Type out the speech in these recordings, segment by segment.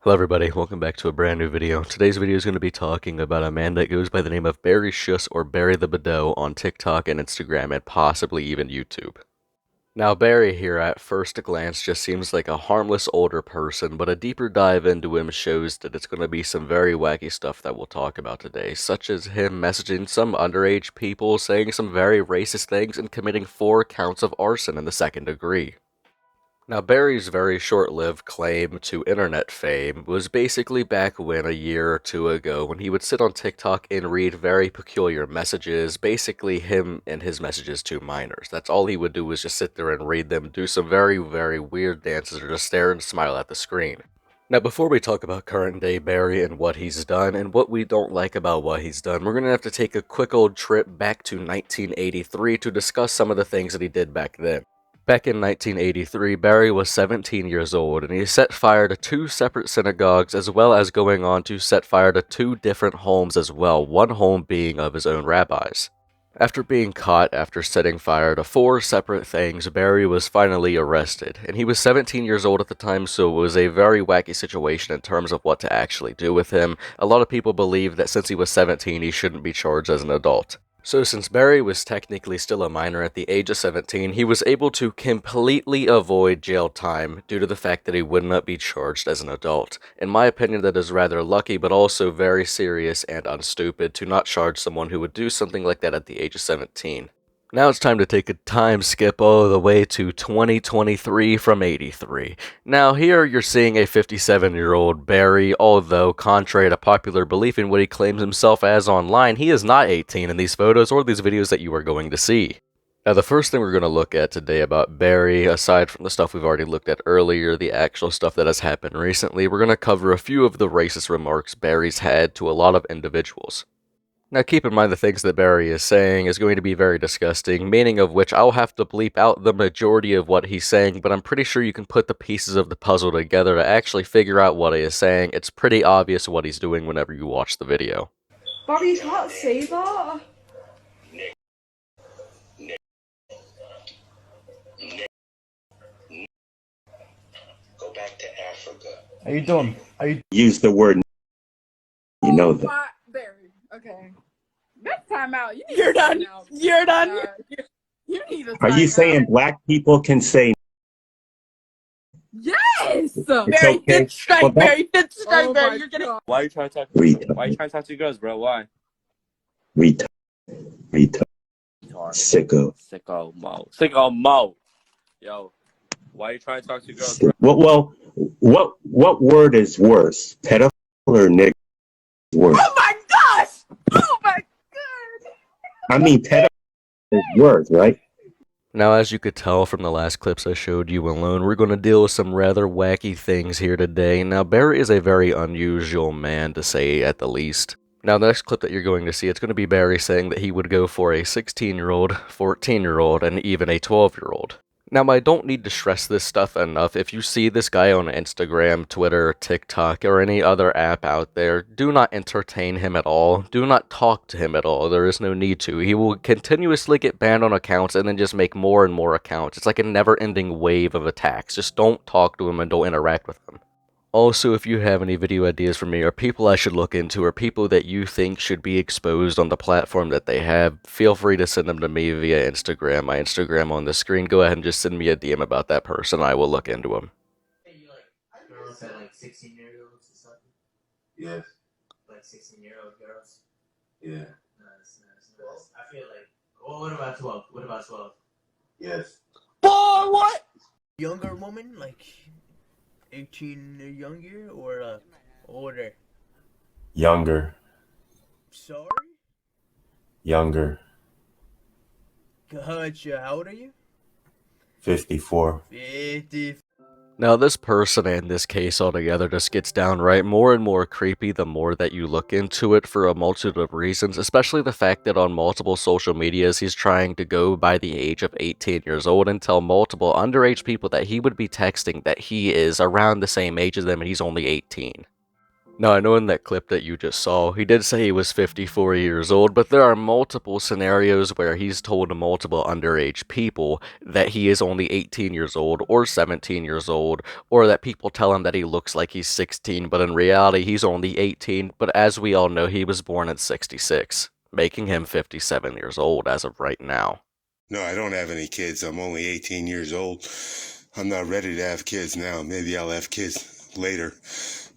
Hello everybody, welcome back to a brand new video. Today's video is going to be talking about a man that goes by the name of Barry Schuss or Barry the Thibodeau on TikTok and Instagram and possibly even YouTube. Now Barry here at first glance just seems like a harmless older person, but a deeper dive into him shows that it's going to be some very wacky stuff that we'll talk about today, such as him messaging some underage people, saying some very racist things, and committing 4 counts of arson in the second degree. Now, Barry's very short-lived claim to internet fame was basically back when, a year or two ago, when he would sit on TikTok and read very peculiar messages, basically him and his messages to minors. That's all he would do, was just sit there and read them, do some very, very weird dances, or just stare and smile at the screen. Now, before we talk about current-day Barry and what he's done, and what we don't like about what he's done, we're going to have to take a quick old trip back to 1983 to discuss some of the things that he did back then. Back in 1983, Barry was 17 years old, and he set fire to 2 separate synagogues, as well as going on to set fire to 2 different homes as well, one home being of his own rabbis. After being caught after setting fire to 4 separate things, Barry was finally arrested, and he was 17 years old at the time, so it was a very wacky situation in terms of what to actually do with him. A lot of people believe that since he was 17, he shouldn't be charged as an adult. So since Barry was technically still a minor at the age of 17, he was able to completely avoid jail time due to the fact that he would not be charged as an adult. In my opinion, that is rather lucky, but also very serious and unstupid to not charge someone who would do something like that at the age of 17. Now it's time to take a time skip all the way to 2023 from 83. Now here you're seeing a 57-year-old Barry, although contrary to popular belief in what he claims himself as online, he is not 18 in these photos or these videos that you are going to see. Now the first thing we're going to look at today about Barry, aside from the stuff we've already looked at earlier, the actual stuff that has happened recently, we're going to cover a few of the racist remarks Barry's had to a lot of individuals. Now keep in mind the things that Barry is saying is going to be very disgusting, meaning of which I'll have to bleep out the majority of what he's saying, but I'm pretty sure you can put the pieces of the puzzle together to actually figure out what he is saying. It's pretty obvious what he's doing whenever you watch the video. Bobby, you can't say that. Go back to Africa. How you doing? How you Use the word. You know that. Barry. Okay. Next time out. You're done. You're done. You need to. Are you saying black people can say? Yes. It's Barry, okay. fifth strike, Well, Barry, fifth strike, Oh Barry. my You're getting. God. Why are you trying to talk? Retard. Why are you trying to talk to girls, bro? Why? Retard. Sicko. Sicko Mo. Yo, why are you trying to talk to girls, bro? Well, what word is worse, pedophile or nigger? Worse. Oh my gosh! Oh my God. I mean, pedophile is worse, right? Now, as you could tell from the last clips I showed you alone, we're going to deal with some rather wacky things here today. Now, Barry is a very unusual man, to say at the least. Now, the next clip that you're going to see, it's going to be Barry saying that he would go for a 16-year-old, 14-year-old, and even a 12-year-old. Now, I don't need to stress this stuff enough. If you see this guy on Instagram, Twitter, TikTok, or any other app out there, do not entertain him at all. Do not talk to him at all. There is no need to. He will continuously get banned on accounts and then just make more and more accounts. It's like a never-ending wave of attacks. Just don't talk to him and don't interact with him. Also, if you have any video ideas for me, or people I should look into, or people that you think should be exposed on the platform that they have, feel free to send them to me via Instagram. My Instagram on the screen. Go ahead and just send me a DM about that person. I will look into him. You like girls at like 16-year-olds or something? Yes. Like 16-year-old girls? Yeah. Nice. I feel like. Well, what about 12? What about 12? Yes. Boy, what? Younger woman, like 18 or younger, or older? Younger. Sorry? Younger. Gotcha. How old are you? 54. 50. Now, this person and this case altogether just gets downright more and more creepy the more that you look into it, for a multitude of reasons, especially the fact that on multiple social medias he's trying to go by the age of 18 years old and tell multiple underage people that he would be texting that he is around the same age as them and he's only 18. Now, I know in that clip that you just saw, he did say he was 54 years old, but there are multiple scenarios where he's told multiple underage people that he is only 18 years old or 17 years old, or that people tell him that he looks like he's 16, but in reality he's only 18, but as we all know, he was born in 66, making him 57 years old as of right now. No, I don't have any kids. I'm only 18 years old. I'm not ready to have kids now. Maybe I'll have kids later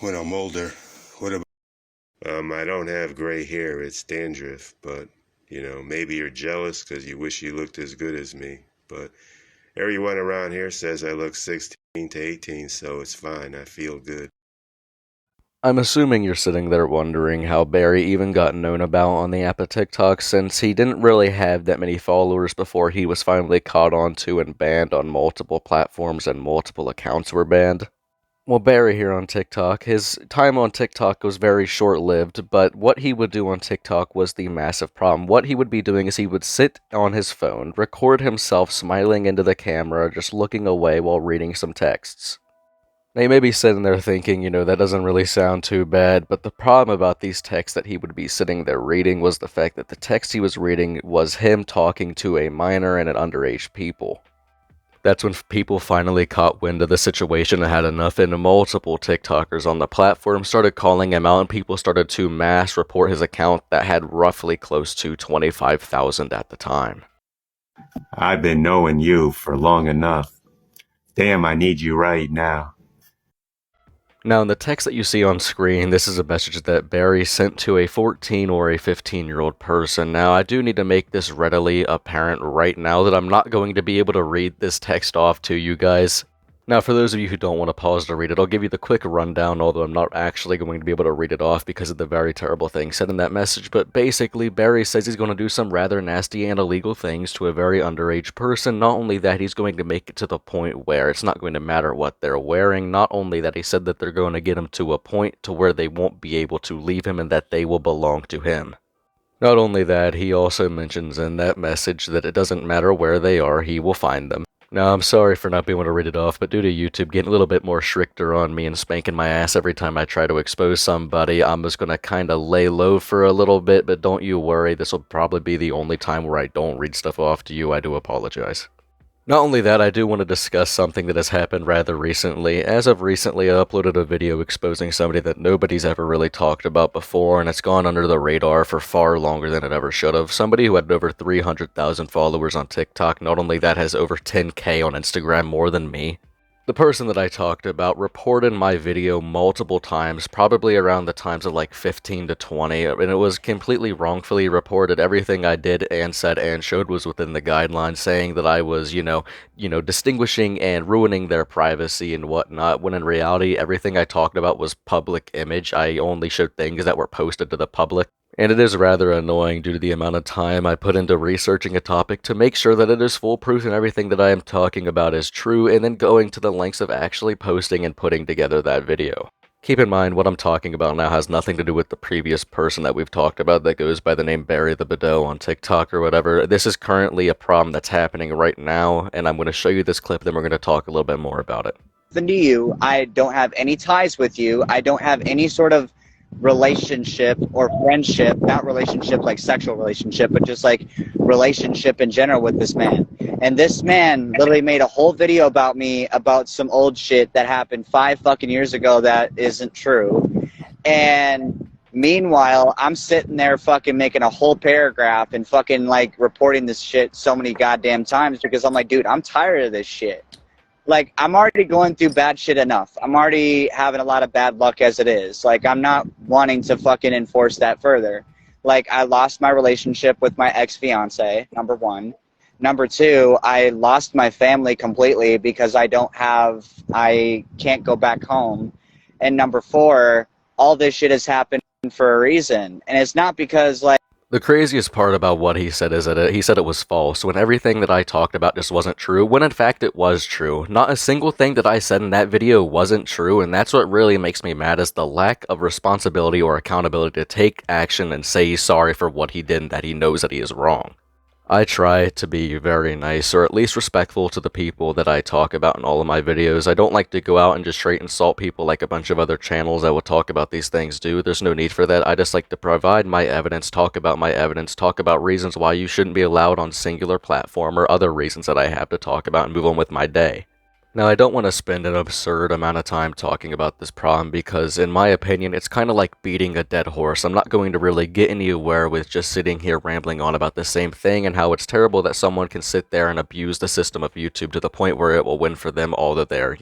when I'm older. What about... I don't have gray hair. It's dandruff. But, you know, maybe you're jealous because you wish you looked as good as me. But everyone around here says I look 16 to 18, so it's fine. I feel good. I'm assuming you're sitting there wondering how Barry even got known about on the app of TikTok, since he didn't really have that many followers before he was finally caught onto and banned on multiple platforms and multiple accounts were banned. Well, Barry here on TikTok, his time on TikTok was very short-lived, but what he would do on TikTok was the massive problem. What he would be doing is he would sit on his phone, record himself smiling into the camera, just looking away while reading some texts. Now, you may be sitting there thinking, that doesn't really sound too bad, but the problem about these texts that he would be sitting there reading was the fact that the text he was reading was him talking to a minor and an underage people. That's when people finally caught wind of the situation and had enough, and multiple TikTokers on the platform started calling him out, and people started to mass report his account that had roughly close to 25,000 at the time. I've been knowing you for long enough. Damn, I need you right now. Now, in the text that you see on screen, this is a message that Barry sent to a 14 or a 15-year-old person. Now, I do need to make this readily apparent right now that I'm not going to be able to read this text off to you guys. Now, for those of you who don't want to pause to read it, I'll give you the quick rundown, although I'm not actually going to be able to read it off because of the very terrible thing said in that message. But basically, Barry says he's going to do some rather nasty and illegal things to a very underage person. Not only that, he's going to make it to the point where it's not going to matter what they're wearing. Not only that, he said that they're going to get him to a point to where they won't be able to leave him and that they will belong to him. Not only that, he also mentions in that message that it doesn't matter where they are, he will find them. Now, I'm sorry for not being able to read it off, but due to YouTube getting a little bit more stricter on me and spanking my ass every time I try to expose somebody, I'm just gonna kinda lay low for a little bit, but don't you worry, this will probably be the only time where I don't read stuff off to you. I do apologize. Not only that, I do want to discuss something that has happened rather recently. As of recently, I uploaded a video exposing somebody that nobody's ever really talked about before, and it's gone under the radar for far longer than it ever should have. Somebody who had over 300,000 followers on TikTok, not only that, has over 10K on Instagram, more than me. The person that I talked about reported my video multiple times, probably around the times of like 15 to 20, and it was completely wrongfully reported. Everything I did and said and showed was within the guidelines, saying that I was, distinguishing and ruining their privacy and whatnot, when in reality, everything I talked about was public image. I only showed things that were posted to the public. And it is rather annoying due to the amount of time I put into researching a topic to make sure that it is foolproof and everything that I am talking about is true, and then going to the lengths of actually posting and putting together that video. Keep in mind, what I'm talking about now has nothing to do with the previous person that we've talked about that goes by the name Barry Thibodeau on TikTok or whatever. This is currently a problem that's happening right now, and I'm going to show you this clip, then we're going to talk a little bit more about it. To you, I don't have any ties with you. I don't have any sort of relationship or friendship, not relationship like sexual relationship, but just like relationship in general with this man. And this man literally made a whole video about me, about some old shit that happened 5 fucking years ago that isn't true. And meanwhile, I'm sitting there fucking making a whole paragraph and fucking like reporting this shit so many goddamn times because I'm like, dude, I'm tired of this shit. Like, I'm already going through bad shit enough. I'm already having a lot of bad luck as it is. Like, I'm not wanting to fucking enforce that further. Like, I lost my relationship with my ex-fiance, number one. Number two, I lost my family completely because I can't go back home. And number four, all this shit has happened for a reason. And it's not because, like, the craziest part about what he said is that he said it was false, when everything that I talked about just wasn't true, when in fact it was true. Not a single thing that I said in that video wasn't true, and that's what really makes me mad, is the lack of responsibility or accountability to take action and say he's sorry for what he did and that he knows that he is wrong. I try to be very nice, or at least respectful to the people that I talk about in all of my videos. I don't like to go out and just straight insult people like a bunch of other channels that will talk about these things do. There's no need for that. I just like to provide my evidence, talk about reasons why you shouldn't be allowed on singular platform, or other reasons that I have to talk about, and move on with my day. Now, I don't want to spend an absurd amount of time talking about this problem because, in my opinion, it's kind of like beating a dead horse. I'm not going to really get anywhere with just sitting here rambling on about the same thing and how it's terrible that someone can sit there and abuse the system of YouTube to the point where it will win for them all that they're,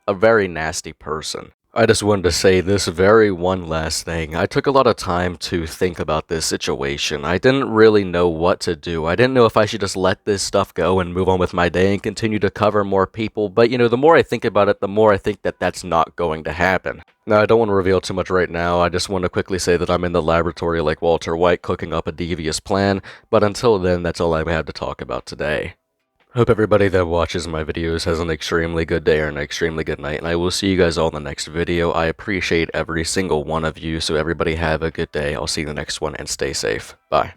a very nasty person. I just wanted to say this very one last thing. I took a lot of time to think about this situation. I didn't really know what to do. I didn't know if I should just let this stuff go and move on with my day and continue to cover more people, but the more I think about it, the more I think that that's not going to happen. Now, I don't want to reveal too much right now. I just want to quickly say that I'm in the laboratory like Walter White cooking up a devious plan, but until then, that's all I have to talk about today. Hope everybody that watches my videos has an extremely good day or an extremely good night, and I will see you guys all in the next video. I appreciate every single one of you, so everybody have a good day. I'll see you in the next one, and stay safe. Bye.